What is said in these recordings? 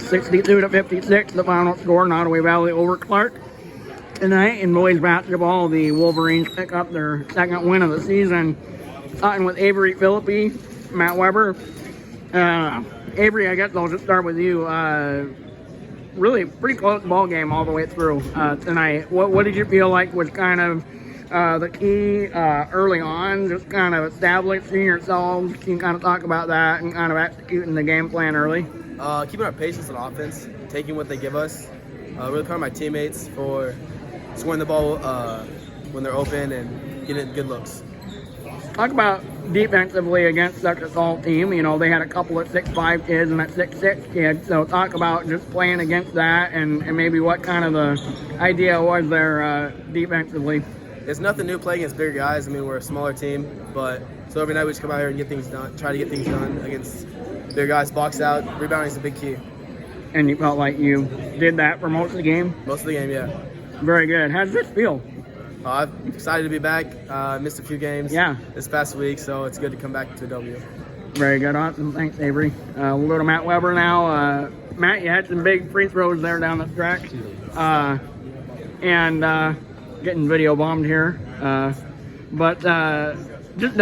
62-56, the final score, Nodaway Valley over Clarke. Tonight in boys basketball, the Wolverines pick up their second win of the season, starting with Avery Philippi, Matt Weber. Avery, I guess I'll just start with you. Really pretty close ball game all the way through tonight. What did you feel like was kind of the key early on, just kind of establishing yourselves? Can you kind of talk about that and kind of executing the game plan early? Keeping our patience on offense, taking what they give us. Really proud of my teammates for scoring the ball when they're open and getting good looks. Talk about defensively against such a tall team. You know, they had a couple of 6'5" kids and a 6'6" kid. So talk about just playing against that and maybe what kind of the idea was there defensively. It's nothing new playing against bigger guys. I mean, we're a smaller team, but so every night we just come out here and get things done, try to get things done against bigger guys, box out. Rebounding is a big key. And you felt like you did that for most of the game? Most of the game, yeah. Very good. How does this feel? I'm excited to be back. Missed a few games this past week, so it's good to come back to a W. Very good. Awesome. Thanks, Avery. We'll go to Matt Weber now. Matt, you had some big free throws there down the stretch. And getting video bombed here. But just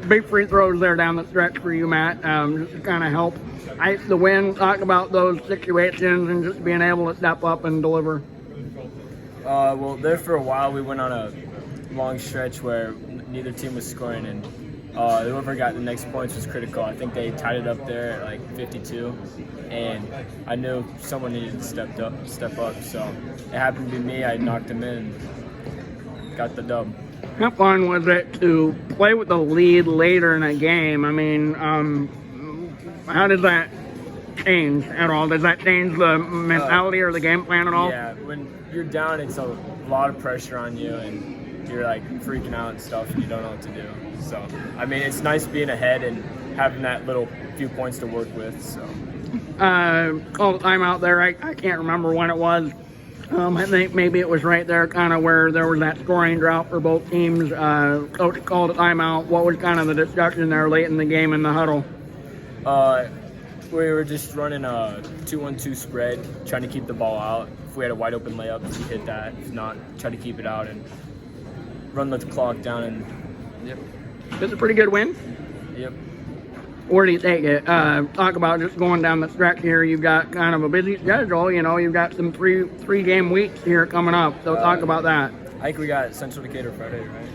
big free throws there down the stretch for you, Matt, just to kind of help ice the win. Talk about those situations and just being able to step up and deliver. Well, there for a while we went on a long stretch where neither team was scoring, and whoever got the next points was critical. I think they tied it up there at like 52, and I knew someone needed to step up. So it happened to be me. I knocked him in, and got the dub. How fun was it to play with the lead later in a game? I mean, how does that change at all? Does that change the mentality or the game plan at all? Yeah, when you're down, it's a lot of pressure on you, and you're like freaking out and stuff, and you don't know what to do. So, I mean, it's nice being ahead and having that little few points to work with. So, called a timeout there. I can't remember when it was. I think maybe it was right there, kind of where there was that scoring drought for both teams. Coach called a timeout. What was kind of the discussion there late in the game in the huddle? We were just running a 2-1-2 spread, trying to keep the ball out. If we had a wide open layup, we hit that. If not, try to keep it out and run the clock down. And yep. It's a pretty good win. Yep. Where do you take it? Talk about just going down the stretch here. You've got kind of a busy schedule. You know, you've got some three game weeks here coming up. So talk about that. I think we got Central Decatur Friday, right?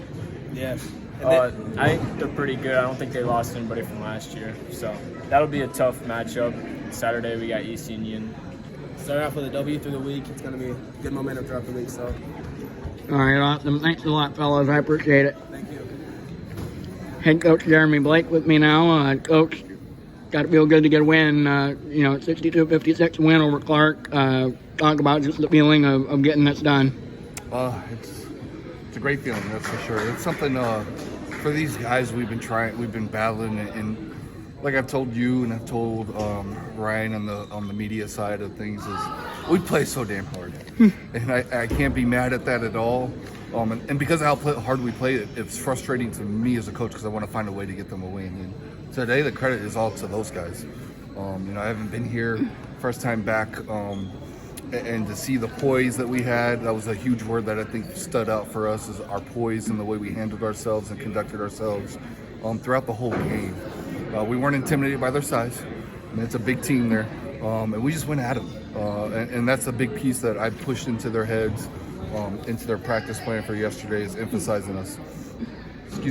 Yeah. I think they're pretty good. I don't think they lost anybody from last year. So that'll be a tough matchup. Saturday we got East Union. Start off with a W through the week. It's going to be good momentum throughout the week. So. All right, awesome. Thanks a lot, fellas. I appreciate it. Thank you. Head coach Jeremy Blake with me now. Coach, got to feel good to get a win. 62-56 win over Clarke. Talk about just the feeling of getting this done. It's a great feeling, that's for sure. It's something for these guys we've been battling, and like I've told you and I've told Ryan on the media side of things, is we play so damn hard, and I can't be mad at that at all. And because of how hard we play, it's frustrating to me as a coach because I want to find a way to get them a win. And today, the credit is all to those guys. I haven't been here, first time back, and to see the poise that we had, that was a huge word that I think stood out for us, is our poise and the way we handled ourselves and conducted ourselves throughout the whole game. We weren't intimidated by their size. I mean, it's a big team there, and we just went at them. And that's a big piece that I pushed into their heads. Into their practice plan for yesterday, is emphasizing us,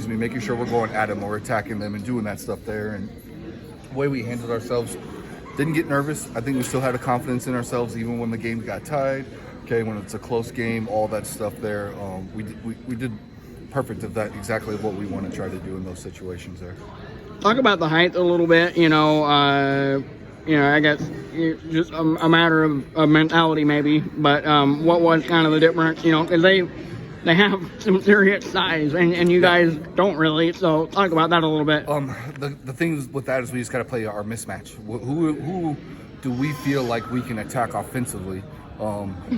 making sure we're going at them or attacking them and doing that stuff there. And the way we handled ourselves, didn't get nervous. I think we still had a confidence in ourselves even when the game got tied. Okay, when it's a close game, all that stuff there. We did perfect of that, exactly what we want to try to do in those situations there. Talk about the height a little bit. I guess just a matter of mentality maybe, but what was kind of the difference, because they have some serious size and you guys don't really, so talk about that a little bit. The thing with that is we just got to play our mismatch. Who do we feel like we can attack offensively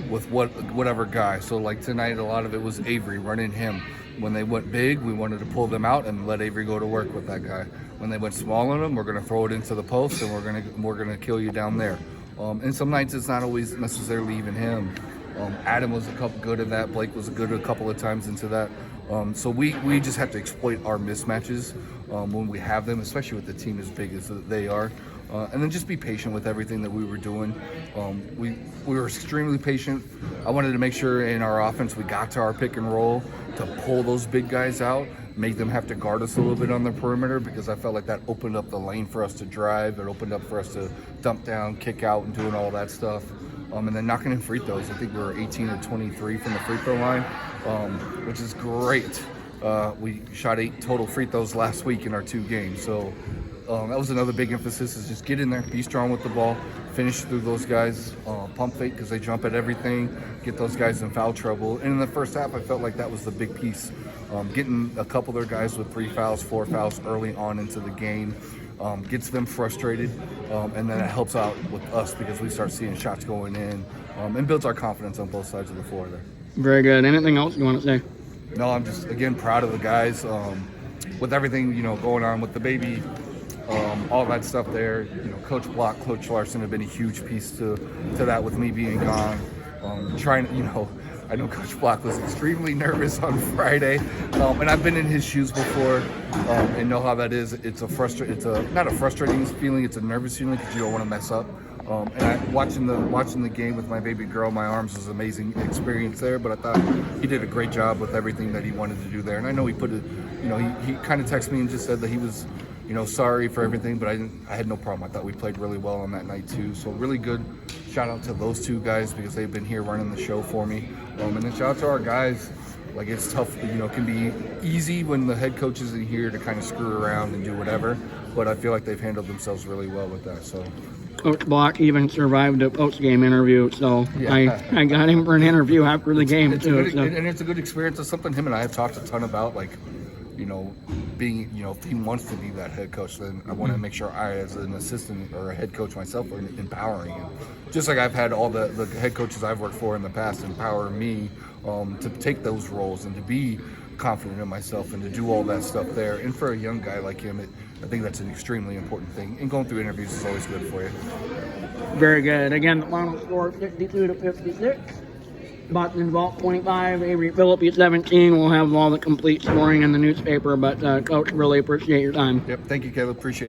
with whatever guy? So like tonight, a lot of it was Avery running him. When they went big, we wanted to pull them out and let Avery go to work with that guy. When they went small on them, we're going to throw it into the post and we're going to kill you down there. And some nights it's not always necessarily even him. Adam was good at that. Blake was good a couple of times into that. So we just have to exploit our mismatches when we have them, especially with the team as big as they are. And then just be patient with everything that we were doing. We were extremely patient. I wanted to make sure in our offense we got to our pick and roll to pull those big guys out, make them have to guard us a little bit on the perimeter, because I felt like that opened up the lane for us to drive. It opened up for us to dump down, kick out, and doing all that stuff. And then knocking in free throws. I think we were 18 or 23 from the free throw line, which is great. We shot 8 total free throws last week in our 2 games. So that was another big emphasis, is just get in there, be strong with the ball, finish through those guys, pump fake because they jump at everything, get those guys in foul trouble. And in the first half, I felt like that was the big piece. Getting a couple of their guys with 3 fouls, 4 fouls early on into the game gets them frustrated, and then it helps out with us because we start seeing shots going in, and builds our confidence on both sides of the floor there. Very good. Anything else you want to say? No, I'm just, again, proud of the guys with everything, going on with the baby, all that stuff there. Coach Block, Coach Larson have been a huge piece to that with me being gone. I know Coach Block was extremely nervous on Friday, and I've been in his shoes before, and know how that is. It's not a frustrating feeling, it's a nervous feeling because you don't want to mess up. And watching the game with my baby girl in my arms was an amazing experience there. But I thought he did a great job with everything that he wanted to do there. And I know he put it, he kind of texted me and just said that he was, sorry for everything. But I had no problem. I thought we played really well on that night too. So really good. Shout out to those 2 guys because they've been here running the show for me. And then shout out to our guys. Like, it's tough, it can be easy when the head coach isn't here to kind of screw around and do whatever. But I feel like they've handled themselves really well with that. So. Coach Block even survived a post-game interview, so yeah. I got him for an interview after the game too. And it's a good experience. It's something him and I have talked a ton about, like, being, if he wants to be that head coach, then I want to make sure I, as an assistant or a head coach myself, are empowering him. Just like I've had all the head coaches I've worked for in the past empower me to take those roles and to be confident in myself and to do all that stuff there. And for a young guy like him, I think that's an extremely important thing. And going through interviews is always good for you. Very good. Again, the final score 52-56. Boston Vault 25, Avery Philippi 17. We'll have all the complete scoring in the newspaper, but Coach, really appreciate your time. Yep, thank you, Caleb. Appreciate it.